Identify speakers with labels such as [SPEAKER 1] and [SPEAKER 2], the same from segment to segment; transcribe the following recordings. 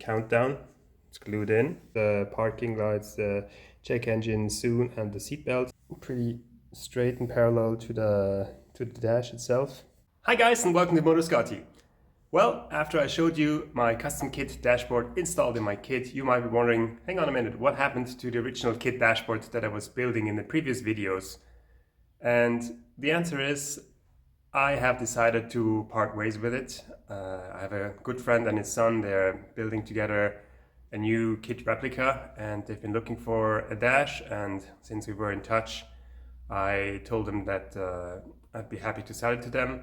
[SPEAKER 1] countdown. It's glued in. The parking lights, the check engine soon, and the seatbelt. Pretty straight and parallel to the dash itself. Hi guys, and welcome to Motorscotty. Well, after I showed you my custom KITT dashboard installed in my kit, you might be wondering, hang on a minute, what happened to the original KITT dashboard that I was building in the previous videos? And the answer is, I have decided to part ways with it. I have a good friend and his son. They're building together a new KITT replica, and they've been looking for a dash, and since we were in touch, I told them that I'd be happy to sell it to them.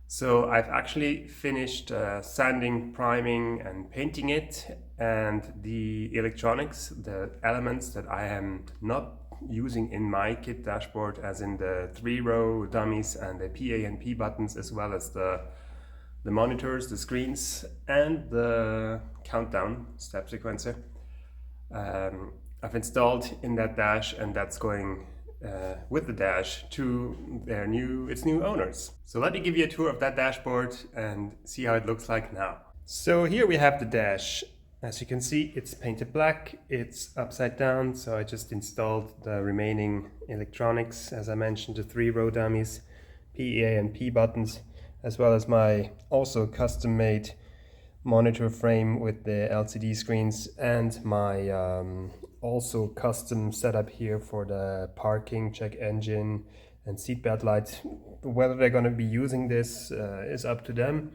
[SPEAKER 1] So I've actually finished sanding, priming and painting it, and the electronics, the elements that I am not using in my KITT dashboard, as in the 3-row dummies and the PA and P buttons, as well as the monitors, the screens, and the countdown step sequencer, I've installed in that dash, and that's going with the dash to its new owners. So let me give you a tour of that dashboard and see how it looks like now. So here we have the dash. As you can see, it's painted black, it's upside down, so I just installed the remaining electronics, as I mentioned, the 3-row dummies, PA and P buttons, as well as my also custom-made monitor frame with the LCD screens, and my also custom setup here for the parking, check engine and seatbelt lights. Whether they're going to be using this is up to them.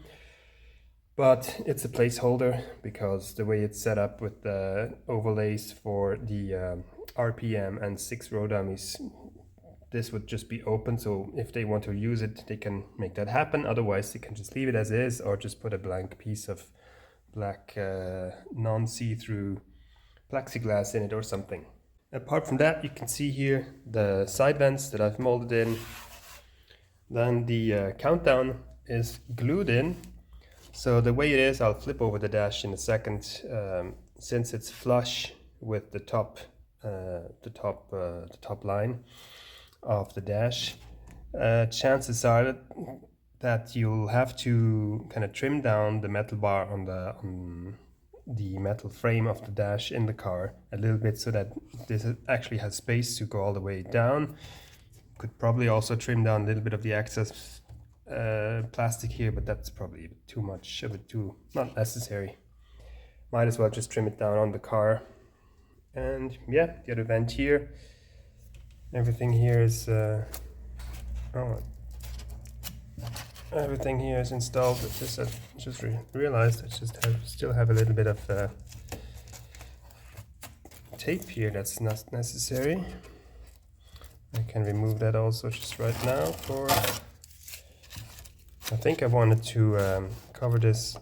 [SPEAKER 1] But it's a placeholder because the way it's set up with the overlays for the RPM and 6-row dummies, this would just be open. So if they want to use it, they can make that happen. Otherwise, they can just leave it as is, or just put a blank piece of black non-see-through plexiglass in it or something. Apart from that, you can see here the side vents that I've molded in. Then the countdown is glued in. So the way it is, I'll flip over the dash in a second. Since it's flush with the top line of the dash, chances are that you'll have to kind of trim down the metal bar on the metal frame of the dash in the car a little bit, so that this actually has space to go all the way down. Could probably also trim down a little bit of the excess plastic here, but that's probably too much of it, not necessary. Might as well just trim it down on the car. And yeah, the other vent here, everything here is everything here is installed. I just realized I still have a little bit of tape here that's not necessary. I can remove that also just right now. I think I wanted to cover this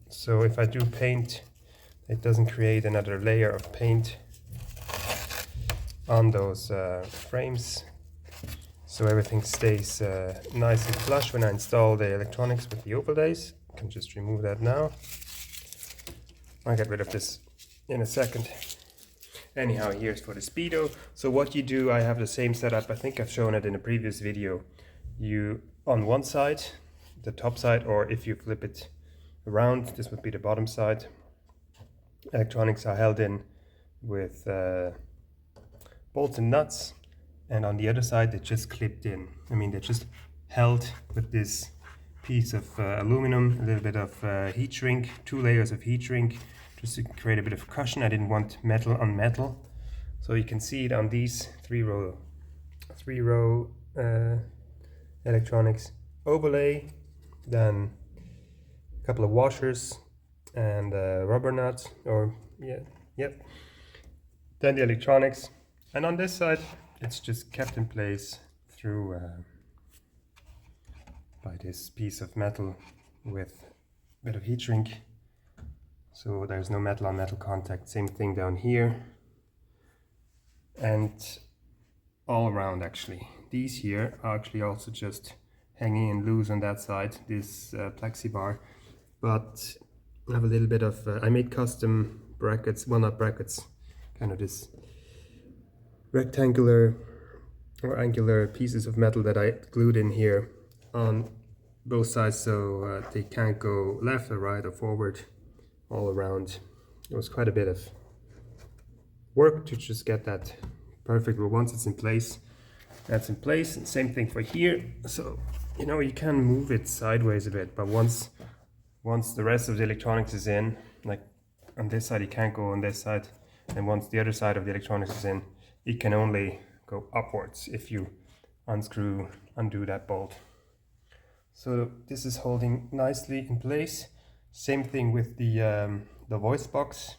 [SPEAKER 1] so if I do paint, it doesn't create another layer of paint on those frames. So everything stays nice and flush when I install the electronics with the overlays. I can just remove that now. I'll get rid of this in a second. Anyhow, here's for the speedo. So what you do, I have the same setup. I think I've shown it in a previous video. You, on one side, the top side, or if you flip it around, this would be the bottom side. Electronics are held in with bolts and nuts. And on the other side, they just clipped in. I mean, they're just held with this piece of aluminum, a little bit of heat shrink, 2 layers of heat shrink, just to create a bit of cushion. I didn't want metal on metal. So you can see it on these 3-row electronics overlay, then a couple of washers and rubber nuts, then the electronics. And on this side, it's just kept in place through by this piece of metal with a bit of heat shrink, so there's no metal on metal contact. Same thing down here and all around. Actually, these here are actually also just hanging in loose on that side, this plexi bar, but I have a little bit of I made custom brackets, well, not brackets, kind of this rectangular or angular pieces of metal that I glued in here on both sides, so they can't go left or right or forward. all around. It was quite a bit of work to just get that perfect, but once it's in place, that's in place. And same thing for here. So, you know, you can move it sideways a bit, but once the rest of the electronics is in, like on this side, you can't go on this side. And once the other side of the electronics is in, it can only go upwards if you undo that bolt. So this is holding nicely in place. Same thing with the voice box.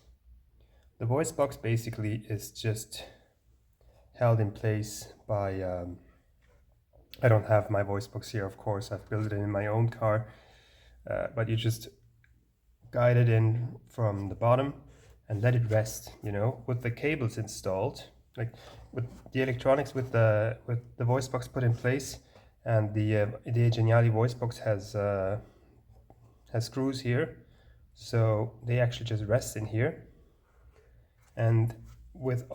[SPEAKER 1] The voice box basically is just held in place by, I don't have my voice box here, of course, I've built it in my own car, but you just guide it in from the bottom and let it rest, you know, with the cables installed, like with the electronics, with the voice box put in place, and the Geniali voice box has screws here, so they actually just rest in here. And with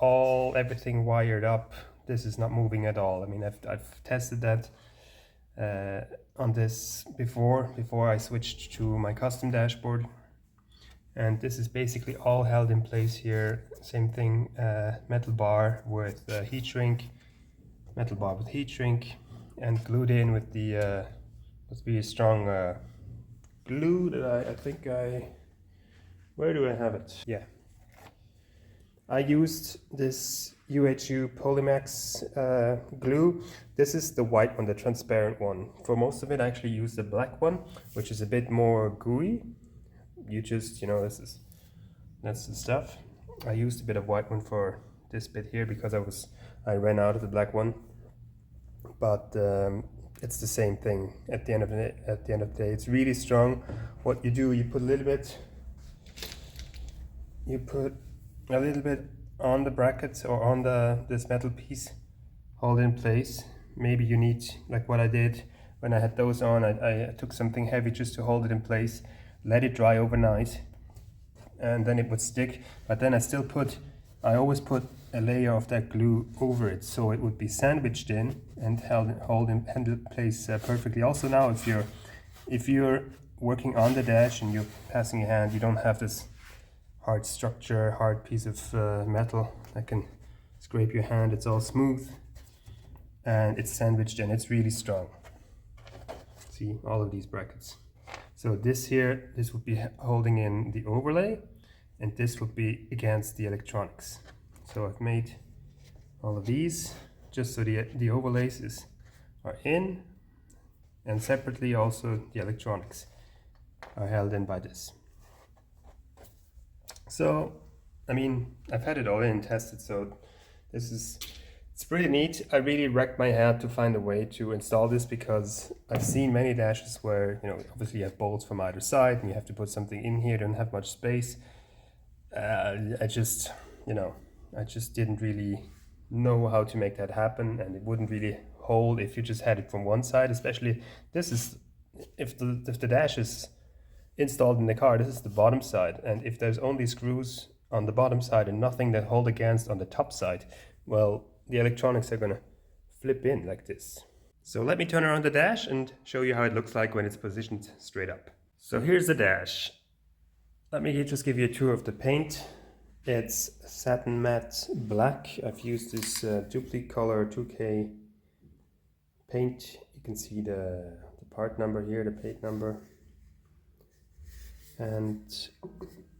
[SPEAKER 1] everything wired up, this is not moving at all. I mean, I've tested that on this before I switched to my custom dashboard, and this is basically all held in place here. Same thing, metal bar with heat shrink, and glued in with the must be a strong glue that I think where do I have it? Yeah, I used this UHU Polymax glue. This is the white one, the transparent one. For most of it, I actually used the black one, which is a bit more gooey. You just, you know, that's the stuff. I used a bit of white one for this bit here because I ran out of the black one. But it's the same thing at the end of the day. It's really strong. What you do, you put a little bit on the brackets or on this metal piece, hold it in place. Maybe you need, like what I did when I had those on, I took something heavy just to hold it in place, let it dry overnight, and then it would stick. But then I always put a layer of that glue over it, so it would be sandwiched in and held in place perfectly. Also now, if you're working on the dash and you're passing your hand, you don't have this hard piece of metal that can scrape your hand. It's all smooth and it's sandwiched in. It's really strong. See all of these brackets. So this would be holding in the overlay, and this would be against the electronics. So I've made all of these just so the overlays are in, and separately also the electronics are held in by this. So, I mean, I've had it all in, tested, so it's pretty neat. I really wrecked my head to find a way to install this because I've seen many dashes where, you know, obviously you have bolts from either side and you have to put something in here, don't have much space. I just didn't really know how to make that happen, and it wouldn't really hold if you just had it from one side. Especially if the dash is installed in the car, this is the bottom side, and if there's only screws on the bottom side and nothing that hold against on the top side, well, the electronics are gonna flip in like this. So let me turn around the dash and show you how it looks like when it's positioned straight up. So here's the dash. Let me just give you a tour of the paint. It's satin matte black. I've used this Duplicolor 2K paint. You can see the part number here, the paint number. And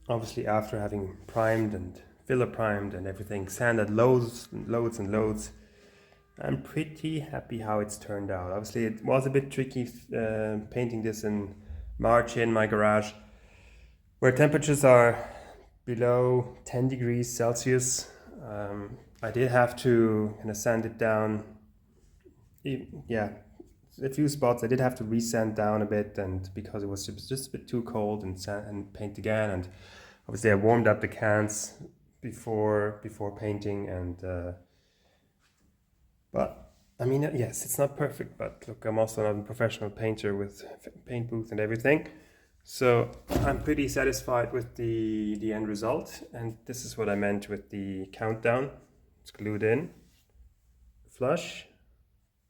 [SPEAKER 1] obviously after having primed and filler primed and everything, sanded loads and loads, I'm pretty happy how it's turned out. Obviously it was a bit tricky painting this in March in my garage, where temperatures are below 10 degrees Celsius. I did have to kind of sand it down. Yeah, a few spots I did have to resand down a bit, and because it was just a bit too cold, and paint again. And obviously I warmed up the cans before painting, and but I mean, yes, it's not perfect, but look, I'm also not a professional painter with paint booth and everything. So I'm pretty satisfied with the end result, and this is what I meant with the countdown. It's glued in, flush,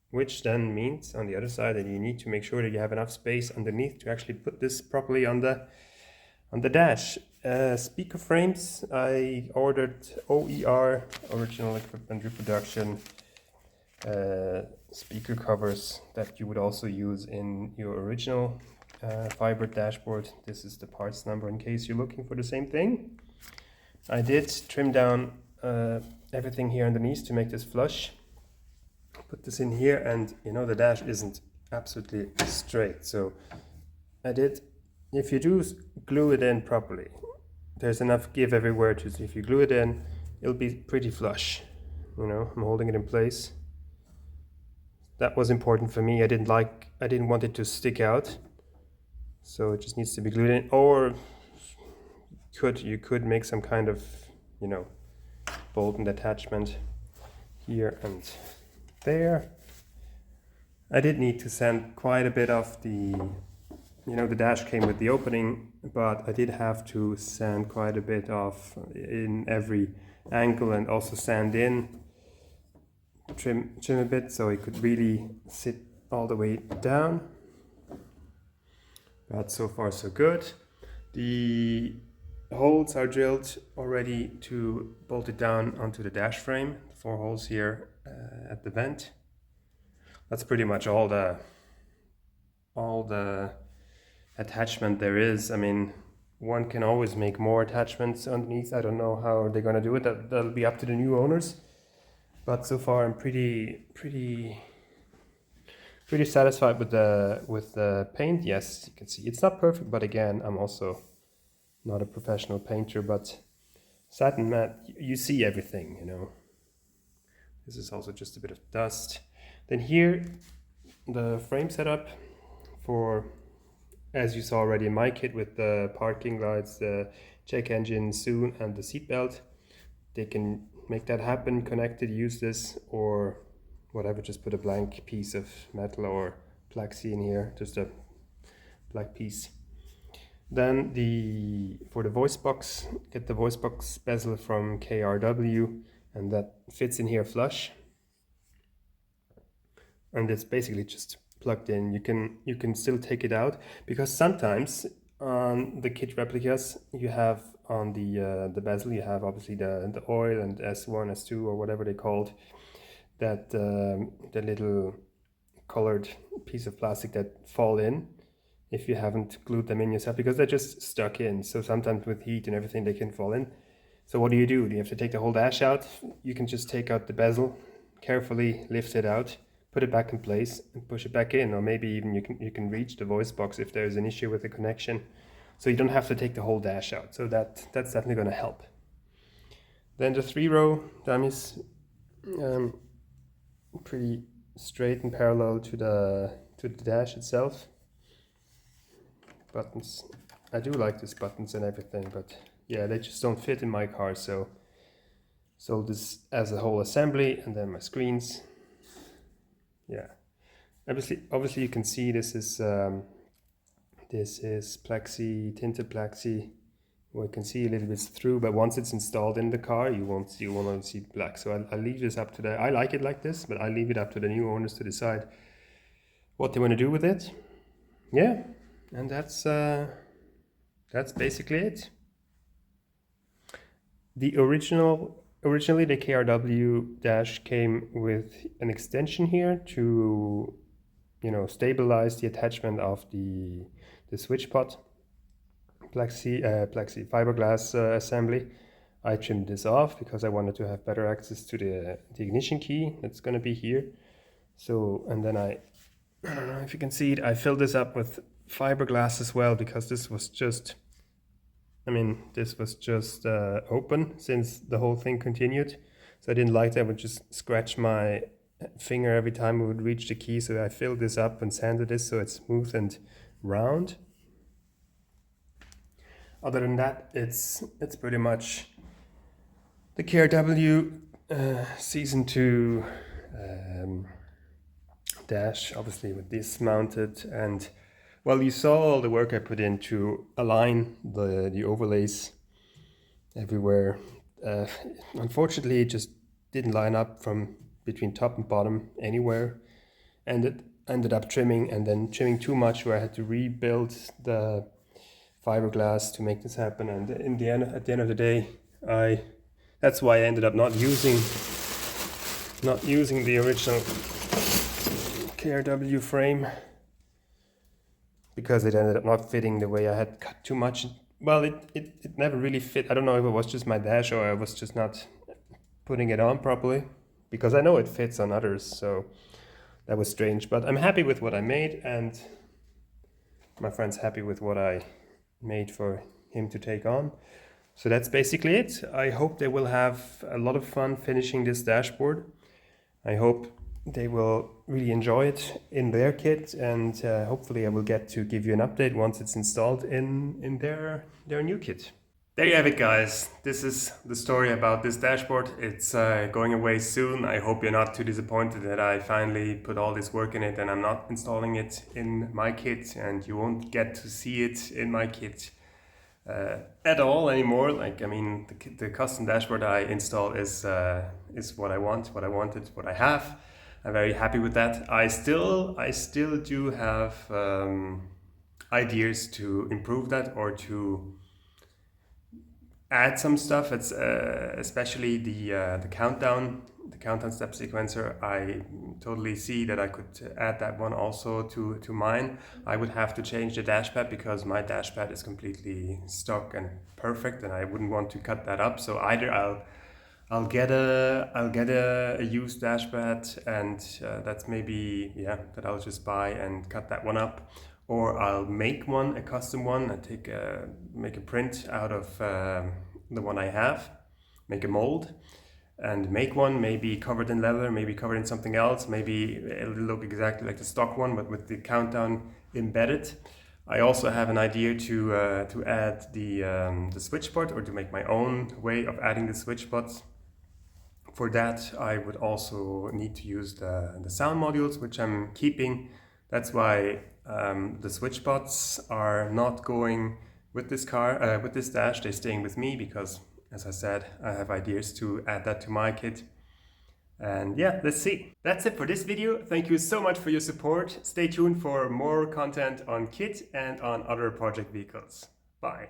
[SPEAKER 1] which then means on the other side that you need to make sure that you have enough space underneath to actually put this properly on the dash. Speaker frames, I ordered OER, original equipment reproduction, speaker covers that you would also use in your original fiber dashboard. This is the parts number in case you're looking for the same thing. I did trim down everything here underneath to make this flush. Put this in here, and you know the dash isn't absolutely straight, so I did, if you do glue it in properly, there's enough give everywhere to, if you glue it in, it'll be pretty flush. You know, I'm holding it in place. That was important for me. I didn't want it to stick out, so it just needs to be glued in. Or you could make some kind of, you know, bolt and attachment here and there. I did need to sand quite a bit of the, you know, the dash came with the opening, but I did have to sand quite a bit off in every angle, and also sand in, trim a bit so it could really sit all the way down. But so far so good. The holes are drilled already to bolt it down onto the dash frame. 4 holes here at the vent. That's pretty much all the attachment there is. I mean, one can always make more attachments underneath. I don't know how they're gonna do it. That'll be up to the new owners. But so far I'm pretty satisfied with the paint. Yes, you can see it's not perfect, but again, I'm also not a professional painter. But satin matte, you see everything, you know. This is also just a bit of dust. Then here, the frame setup for, as you saw already in my kit, with the parking lights, the check engine soon, and the seat belt. They can make that happen, connect it, use this, or whatever, just put a blank piece of metal or plexi in here, just a black piece. Then for the voice box, get the voice box bezel from KRW, and that fits in here flush. And it's basically just plugged in. You can still take it out, because sometimes on the KITT replicas you have on the bezel, you have obviously the oil and S1, S2, or whatever they called, that the little colored piece of plastic that fall in if you haven't glued them in yourself, because they're just stuck in. So sometimes with heat and everything they can fall in. So what do? You have to take the whole dash out? You can just take out the bezel, carefully lift it out, put it back in place and push it back in, or maybe even you can reach the voice box if there's an issue with the connection. So you don't have to take the whole dash out. So that's definitely going to help. Then the 3-row dummies, pretty straight and parallel to the dash itself. Buttons, I do like these buttons and everything, but yeah, they just don't fit in my car. So sold this as a whole assembly, and then my screens. Yeah, obviously you can see this is plexi, tinted plexi. Well, you can see a little bit through, but once it's installed in the car, you won't see black. So I'll leave this up to I like it like this, but I'll leave it up to the new owners to decide what they want to do with it. Yeah, and that's basically it. The originally the KRW dash came with an extension here to, you know, stabilize the attachment of the switch pot plexi fiberglass assembly. I trimmed this off because I wanted to have better access to the ignition key that's going to be here. So, and then I don't know if you can see it, I filled this up with fiberglass as well, because this was just, open since the whole thing continued. So I didn't like that. I would just scratch my finger every time I would reach the key. So I filled this up and sanded this so it's smooth and round. Other than that, it's pretty much the KRW Season 2 dash, obviously with this mounted. And well, you saw all the work I put in to align the overlays everywhere. Unfortunately, it just didn't line up from between top and bottom anywhere, and it ended up trimming, and then trimming too much where I had to rebuild the fiberglass to make this happen. And at the end of the day, that's why I ended up not using the original KRW frame, because it ended up not fitting the way I had cut too much. Well, it never really fit. I don't know if it was just my dash or I was just not putting it on properly, because I know it fits on others, so that was strange. But I'm happy with what I made, and my friend's happy with what I made for him to take on. So that's basically it. I hope they will have a lot of fun finishing this dashboard. I hope they will really enjoy it in their kit, and hopefully I will get to give you an update once it's installed in their new kit. There you have it, guys. This is the story about this dashboard. It's going away soon. I hope you're not too disappointed that I finally put all this work in it and I'm not installing it in my kit, and you won't get to see it in my kit at all anymore. Like, I mean, the custom dashboard I install is what I want, what I wanted, what I have. I'm very happy with that. I still do have ideas to improve that or to add some stuff. It's especially the countdown step sequencer. I totally see that I could add that one also to mine. I would have to change the dashpad because my dashpad is completely stock and perfect, and I wouldn't want to cut that up. So either I'll get a used dashpad, and that's maybe, yeah, that I'll just buy and cut that one up, or I'll make one, a custom one, and make a print out of the one I have, make a mold, and make one, maybe covered in leather, maybe covered in something else, maybe it'll look exactly like the stock one, but with the countdown embedded. I also have an idea to add the switch pot, or to make my own way of adding the switch pots. For that, I would also need to use the sound modules, which I'm keeping. That's why the switch pots are not going with this car, with this dash. They're staying with me because, as I said, I have ideas to add that to my kit. And yeah, let's see. That's it for this video. Thank you so much for your support. Stay tuned for more content on KITT and on other project vehicles. Bye.